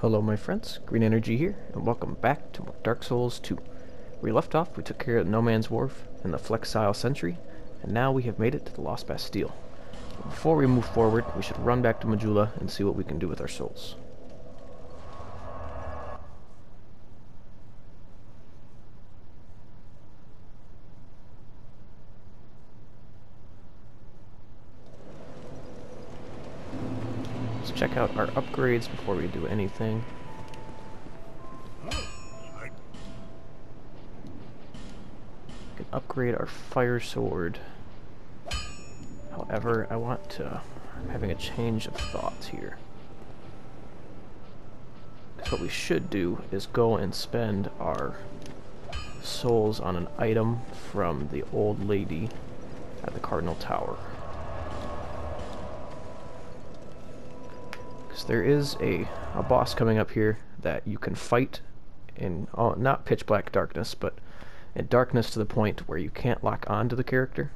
Hello my friends, Green Energy here, and welcome back to Dark Souls 2. Where we left off, we took care of No Man's Wharf and the Flexile Sentry, and now we have made it to the Lost Bastille. Before we move forward, we should run back to Majula and see what we can do with our souls. Let's check out our upgrades before we do anything. We can upgrade our fire sword. However, I'm having a change of thoughts here. Because what we should do is go and spend our souls on an item from the old lady at the Cardinal Tower. Because there is a boss coming up here that you can fight in, not pitch black darkness, but in darkness to the point where you can't lock on to the character.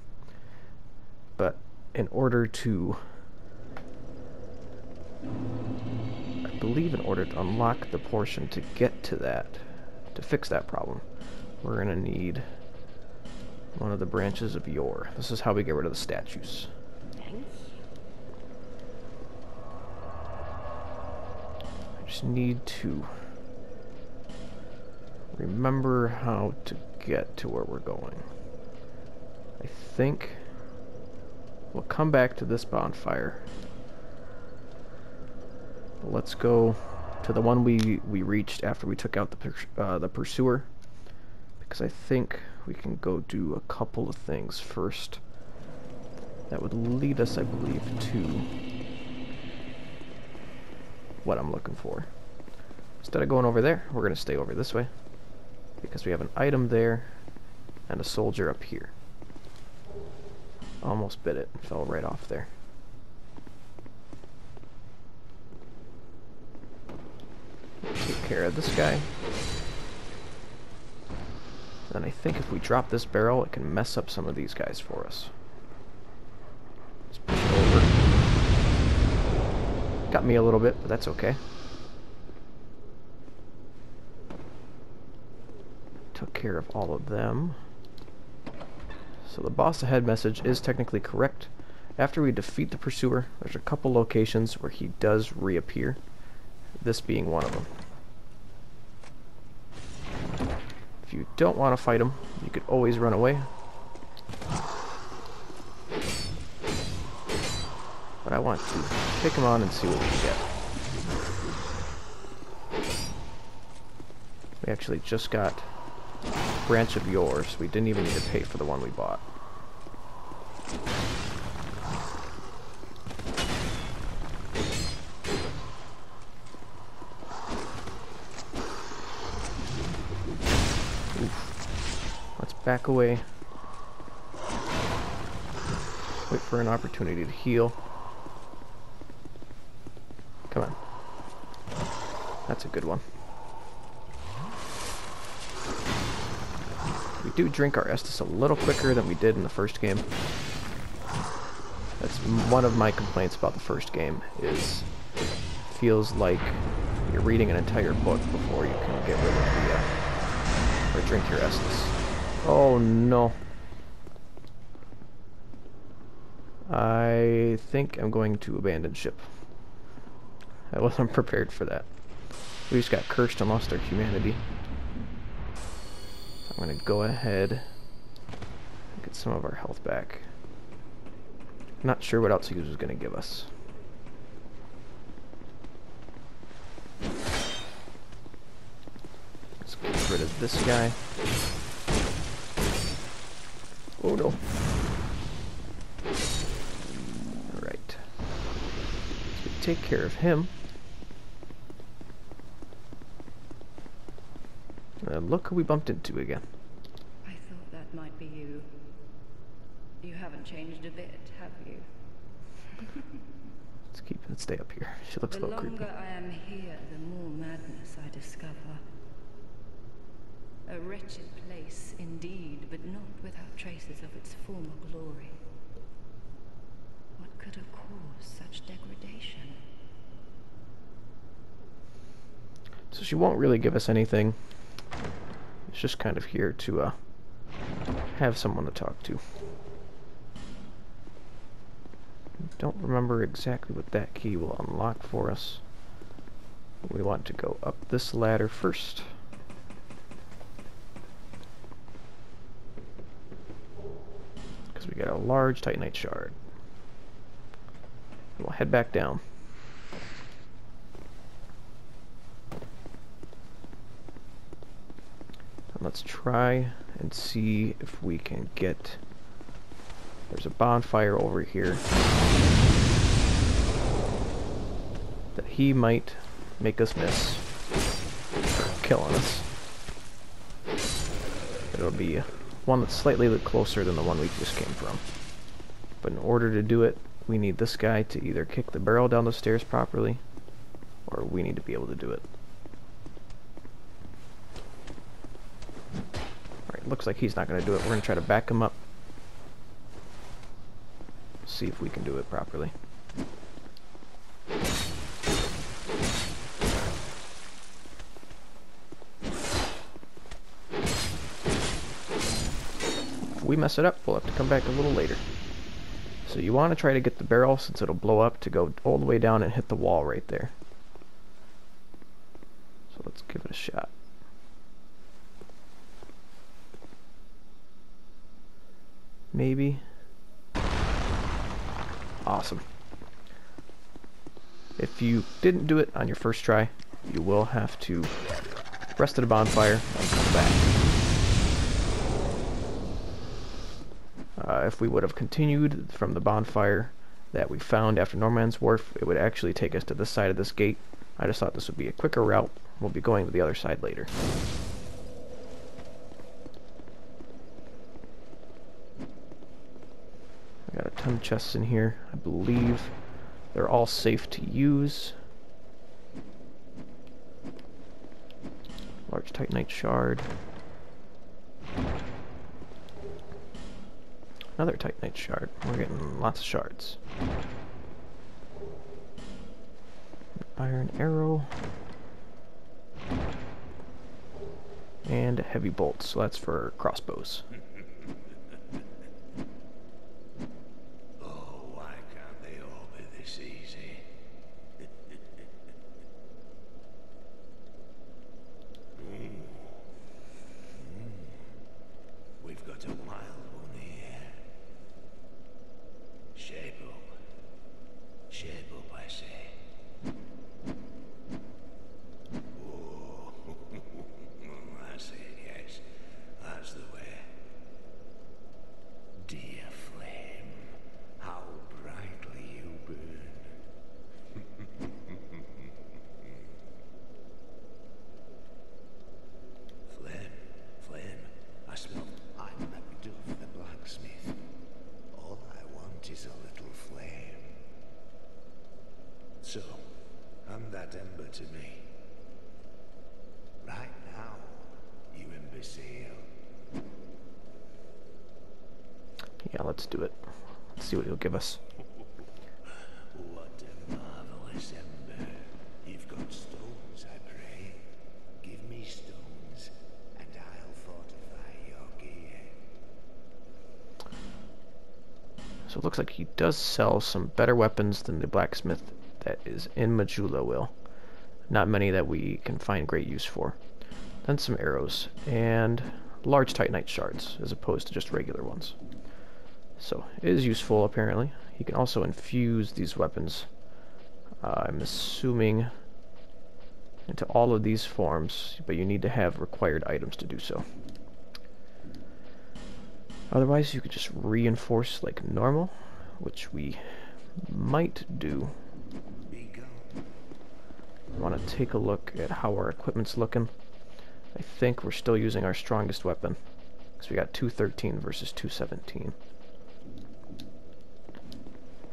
But in order to, I believe in order to unlock the portion to get to that, to fix that problem, we're going to need one of the branches of Yor. This is how we get rid of the statues. I just need to remember how to get to where we're going. I think we'll come back to this bonfire. Let's go to the one we reached after we took out the pursuer, because I think we can go do a couple of things first that would lead us, I believe, to what I'm looking for. Instead of going over there, we're going to stay over this way, because we have an item there and a soldier up here. Almost bit it and fell right off there. Take care of this guy. Then I think if we drop this barrel, it can mess up some of these guys for us. Let's push it over. Got me a little bit, but that's okay. Took care of all of them. So the boss ahead message is technically correct. After we defeat the pursuer, there's a couple locations where he does reappear, this being one of them. If you don't want to fight him, you could always run away. But I want to kick him on and see what we can get. We actually just got branch of Yours. We didn't even need to pay for the one we bought. Oof. Let's back away. Wait for an opportunity to heal. Come on. That's a good one. We do drink our Estus a little quicker than we did in the first game. That's one of my complaints about the first game, is it feels like you're reading an entire book before you can get rid of the, or drink your Estus. Oh no. I think I'm going to abandon ship. I wasn't prepared for that. We just got cursed and lost our humanity. I'm going to go ahead and get some of our health back. Not sure what else he was going to give us. Let's get rid of this guy. Oh no. Alright. So we take care of him. Look who we bumped into again. I thought that might be you. You haven't changed a bit, have you? Let's stay up here. She looks a little creepy. The longer I am here, the more madness I discover. A wretched place indeed, but not without traces of its former glory. What could have caused such degradation? So she won't really give us anything. It's just kind of here to have someone to talk to. Don't remember exactly what that key will unlock for us. We want to go up this ladder first. Because we got a large Titanite shard. We'll head back down. And let's try and see if we can get... There's a bonfire over here that he might make us miss, or killing us. It'll be one that's slightly closer than the one we just came from. But in order to do it, we need this guy to either kick the barrel down the stairs properly, or we need to be able to do it. Alright, looks like he's not going to do it. We're going to try to back him up. See if we can do it properly. If we mess it up, we'll have to come back a little later. So you want to try to get the barrel, since it'll blow up, to go all the way down and hit the wall right there. So let's give it a shot. Maybe. Awesome. If you didn't do it on your first try, you will have to rest at a bonfire and come back. If we would have continued from the bonfire that we found after No Man's Wharf, it would actually take us to this side of this gate. I just thought this would be a quicker route. We'll be going to the other side later. I got a ton of chests in here. I believe they're all safe to use. Large Titanite shard. Another Titanite shard. We're getting lots of shards. Iron arrow. And a heavy bolt, so that's for crossbows. Oh, why can't they all be this easy? We've got a wild one here. Shape up. Shape up, I say. Oh, that's it, yes. That's the way. Dear flame, how brightly you burn. Flame, I smell. I'm Macduff the blacksmith. All I want is a little flame. So, hand that ember to me. Right now, you imbecile. Yeah, let's do it. Let's see what he'll give us. What a marvelous ember. You've got stones, I pray. Give me stones, and I'll fortify your gear. So it looks like he does sell some better weapons than the blacksmith that is in Majula will. Not many that we can find great use for. Then some arrows, and large Titanite shards, as opposed to just regular ones. So, it is useful, apparently. He can also infuse these weapons, I'm assuming, into all of these forms, but you need to have required items to do so. Otherwise, you could just reinforce like normal, which we might do. I want to take a look at how our equipment's looking. I think we're still using our strongest weapon, because we got 213 versus 217.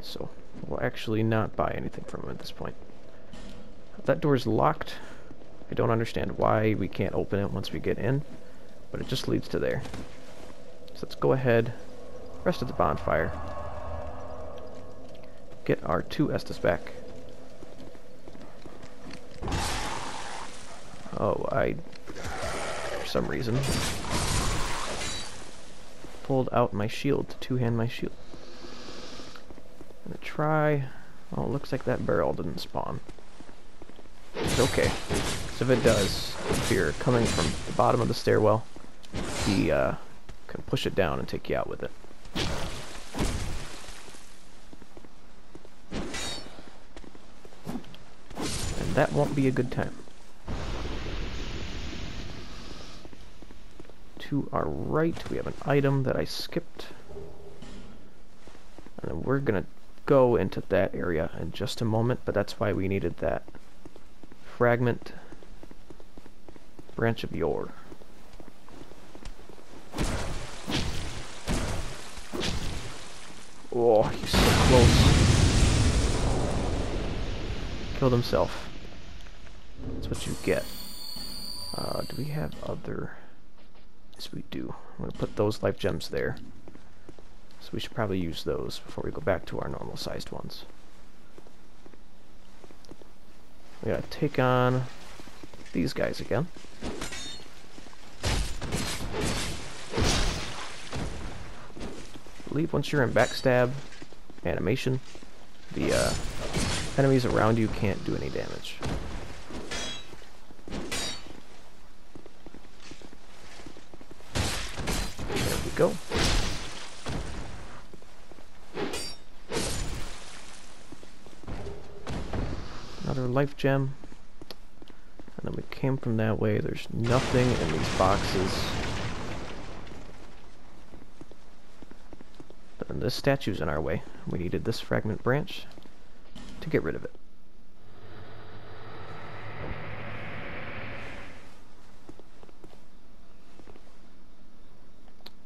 So, we'll actually not buy anything from him at this point. That door's locked. I don't understand why we can't open it once we get in, but it just leads to there. So let's go ahead, rest at the bonfire, get our 2 Estus back. Oh, for some reason, pulled out my shield to two-hand my shield. I'm gonna try... Oh, it looks like that barrel didn't spawn. It's okay. So if it does, if you're coming from the bottom of the stairwell, he can push it down and take you out with it. And that won't be a good time. To our right, we have an item that I skipped. And then we're gonna go into that area in just a moment, but that's why we needed that fragment branch of yore. Oh, he's so close. Killed himself. That's what you get. Do we have other... Yes, we do. I'm going to put those life gems there. So we should probably use those before we go back to our normal sized ones. We gotta take on these guys again. I believe once you're in backstab animation, the enemies around you can't do any damage. There we go. Another life gem. And then we came from that way. There's nothing in these boxes. But then this statue's in our way. We needed this fragment branch to get rid of it.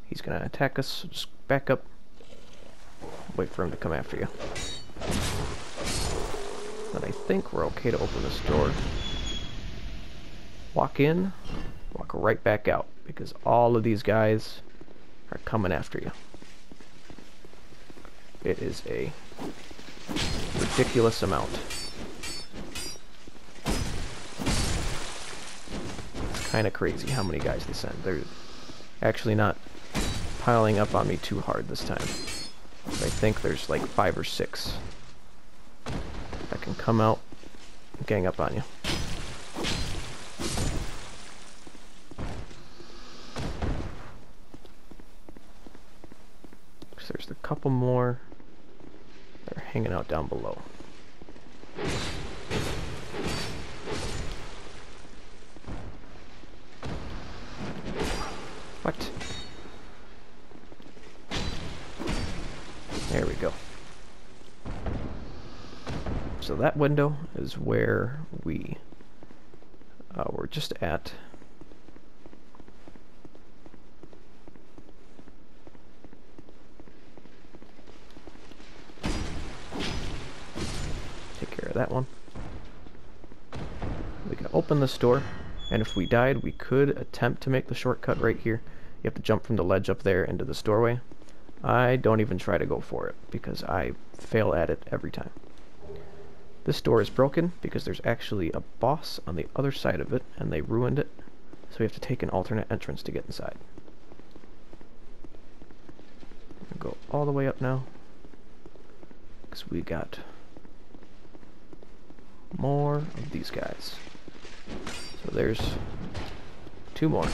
He's gonna attack us, so just back up. Wait for him to come after you. But I think we're okay to open this door. Walk in, walk right back out, because all of these guys are coming after you. It is a ridiculous amount. It's kind of crazy how many guys they send. They're actually not piling up on me too hard this time. I think there's like 5 or 6 that can come out and gang up on you. So there's a couple more that are hanging out down below. What? There we go. So that window is where we were just at. Take care of that one. We can open this door, and if we died, we could attempt to make the shortcut right here. You have to jump from the ledge up there into this doorway. I don't even try to go for it, because I fail at it every time. This door is broken because there's actually a boss on the other side of it, and they ruined it, so we have to take an alternate entrance to get inside. I'm gonna go all the way up now, because we got more of these guys. So there's 2 more.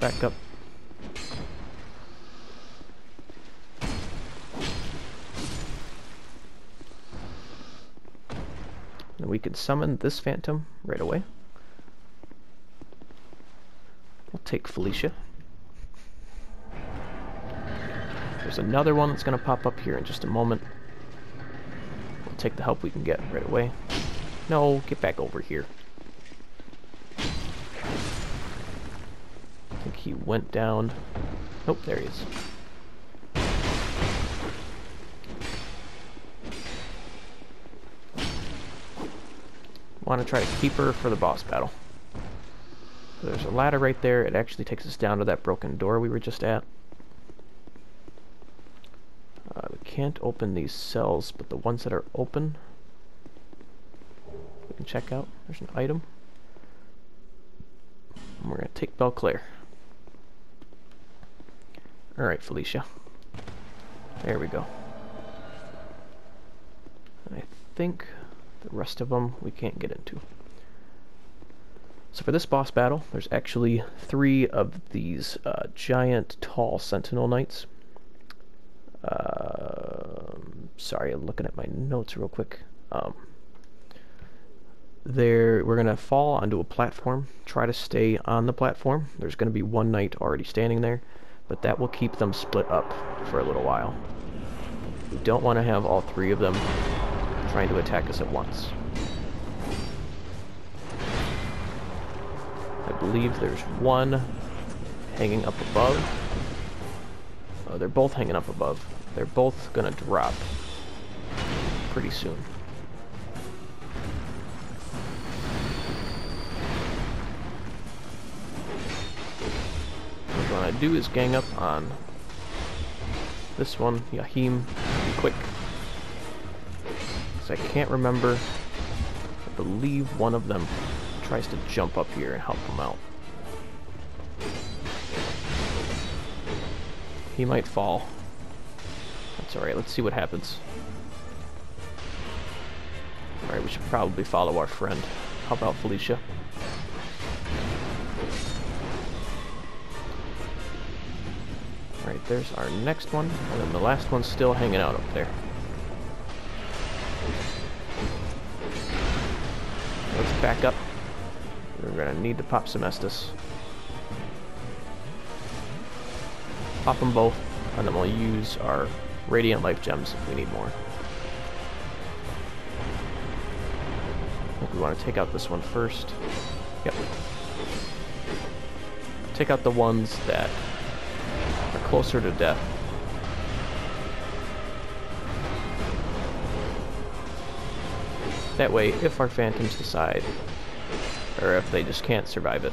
Back up. And we could summon this phantom right away. We'll take Felicia. There's another one that's going to pop up here in just a moment. We'll take the help we can get right away. No, get back over here. I think he went down. Nope, there he is. Want to try to keep her for the boss battle. So there's a ladder right there. It actually takes us down to that broken door we were just at. We can't open these cells, but the ones that are open, we we can check out. There's an item. And we're going to take Belclair. Alright, Felicia. There we go. And I think the rest of them we can't get into. So for this boss battle, there's actually 3 of these giant, tall Sentinel Knights. Sorry, I'm looking at my notes real quick. We're going to fall onto a platform, try to stay on the platform. There's going to be one knight already standing there, but that will keep them split up for a little while. We don't want to have all 3 of them trying to attack us at once. I believe there's one hanging up above. Oh, they're both hanging up above. They're both gonna drop pretty soon. What I want to do is gang up on this one, Yahim, be quick. Because I can't remember. I believe one of them tries to jump up here and help him out. He might fall. That's alright, let's see what happens. Alright, we should probably follow our friend. How about Felicia? Alright, there's our next one, and then the last one's still hanging out up there. Let's back up. We're gonna need to pop some Estus. Pop them both, and then we'll use our Radiant Life Gems if we need more. I think we want to take out this one first. Yep. Take out the ones that are closer to death. That way, if our phantoms decide, or if they just can't survive it,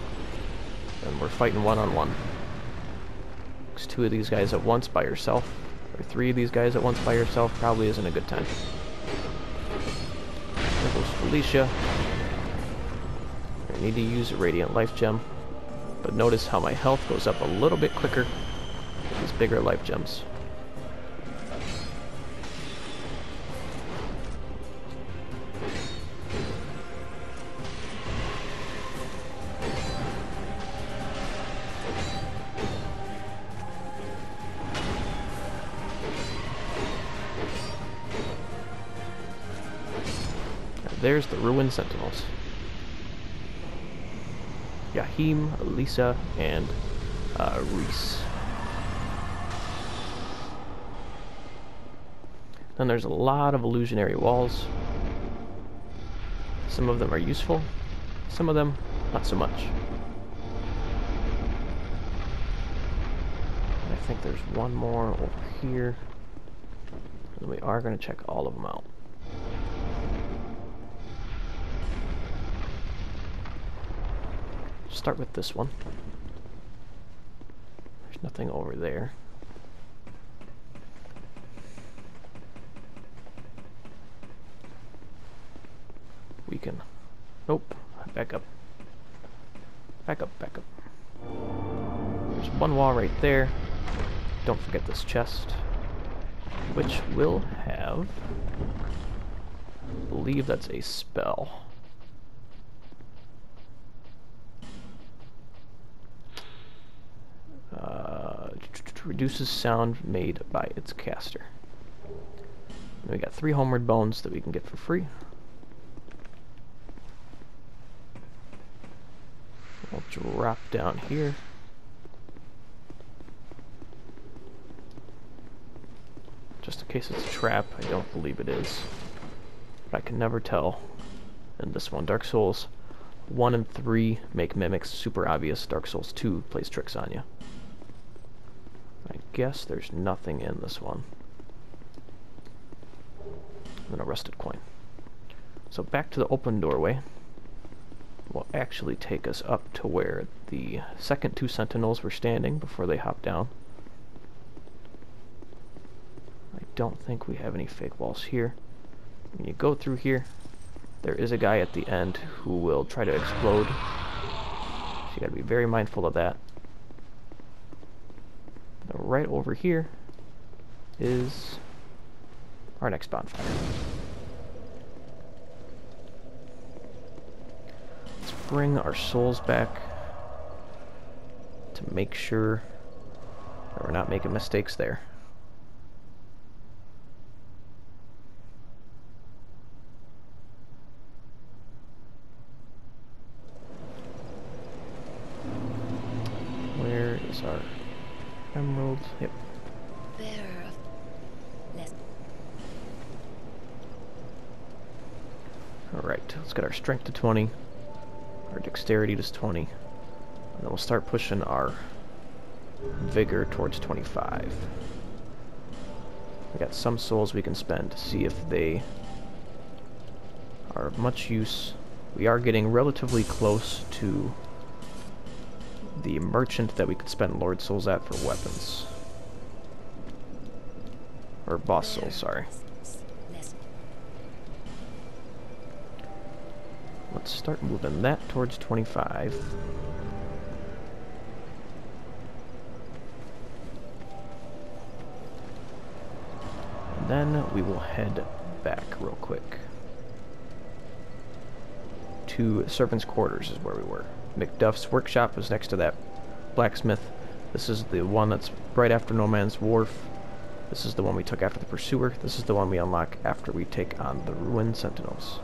then we're fighting one-on-one. Because 2 of these guys at once by yourself, or 3 of these guys at once by yourself, probably isn't a good time. There goes Felicia. I need to use a Radiant Life Gem, but notice how my health goes up a little bit quicker with these bigger life gems. There's the Ruined Sentinels. Yahim, Elisa, and Reese. Then there's a lot of illusionary walls. Some of them are useful, some of them not so much. I think there's one more over here. And we are going to check all of them out. Start with this one. There's nothing over there. We can... Nope. Back up. Back up, back up. There's one wall right there. Don't forget this chest, which will have... I believe that's a spell. Reduces sound made by its caster. And we got 3 Homeward Bones that we can get for free. I'll drop down here. Just in case it's a trap, I don't believe it is. But I can never tell. And this one, Dark Souls 1 and 3 make mimics super obvious. Dark Souls 2 plays tricks on you. I guess there's nothing in this one. And a rusted coin. So back to the open doorway will actually take us up to where the second 2 sentinels were standing before they hopped down. I don't think we have any fake walls here. When you go through here, There is a guy at the end who will try to explode. So you gotta be very mindful of that. Now, right over here is our next bonfire. Let's bring our souls back to make sure that we're not making mistakes there. Where is our emerald? Yep. Bearer of less. Alright, let's get our strength to 20, our dexterity to 20, and then we'll start pushing our vigor towards 25. We got some souls we can spend to see if they are of much use. We are getting relatively close to the merchant that we could spend Lord Souls at for weapons. Or boss souls, sorry. Let's start moving that towards 25. And then we will head back real quick to Servant's Quarters is where we were. Macduff's workshop was next to that blacksmith. This is the one that's right after No Man's Wharf. This is the one we took after the Pursuer. This is the one we unlock after we take on the Ruined Sentinels.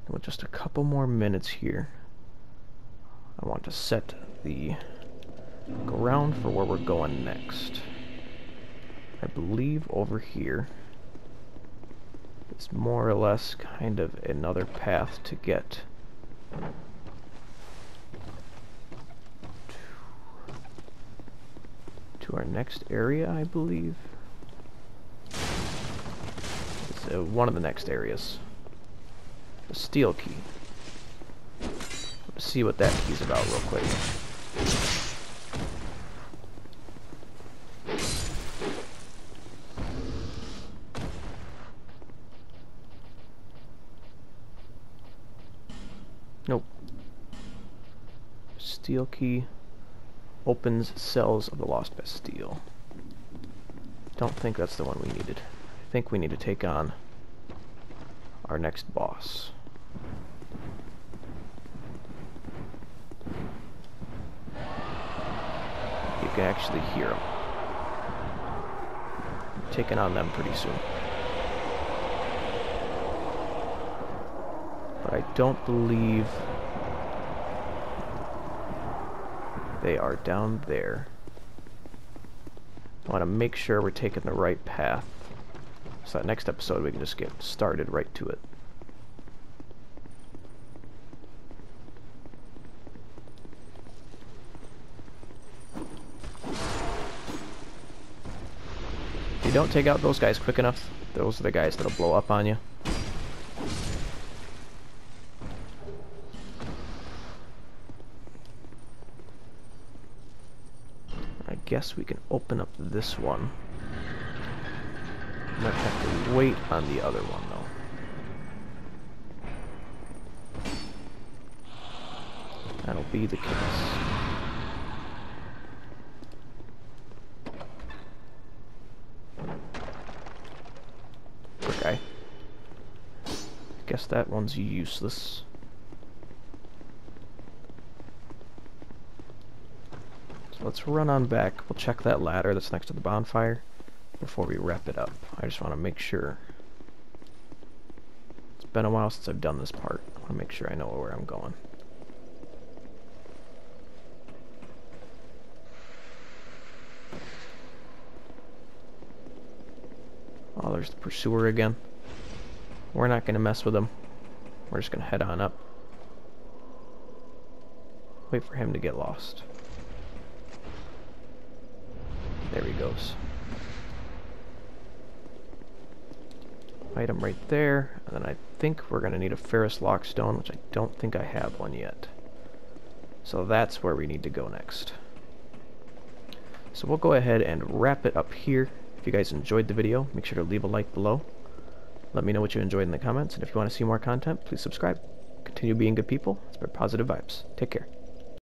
With just a couple more minutes here, I want to set the ground for where we're going next. I believe over here is more or less kind of another path to get to our next area, I believe. It's one of the next areas. The steel key. Let's see what that key's about real quick. Nope. Steel key opens cells of the Lost Bastille. Don't think that's the one we needed. I think we need to take on our next boss. You can actually hear them. Taking on them pretty soon. But I don't believe they are down there. I want to make sure we're taking the right path, so that next episode we can just get started right to it. If you don't take out those guys quick enough, those are the guys that'll blow up on you. I guess we can open up this one. Might have to wait on the other one though. That'll be the case. Okay. Guess that one's useless. So let's run on back. We'll check that ladder that's next to the bonfire before we wrap it up. I just want to make sure. It's been a while since I've done this part. I want to make sure I know where I'm going. Oh, there's the Pursuer again. We're not going to mess with him. We're just going to head on up. Wait for him to get lost. There he goes. Item right there, and then I think we're going to need a Ferrous Lockstone, which I don't think I have one yet. So that's where we need to go next. So we'll go ahead and wrap it up here, If you guys enjoyed the video, make sure to leave a like below. Let me know what you enjoyed in the comments, and if you want to see more content, please subscribe. Continue being good people, spread positive vibes. Take care.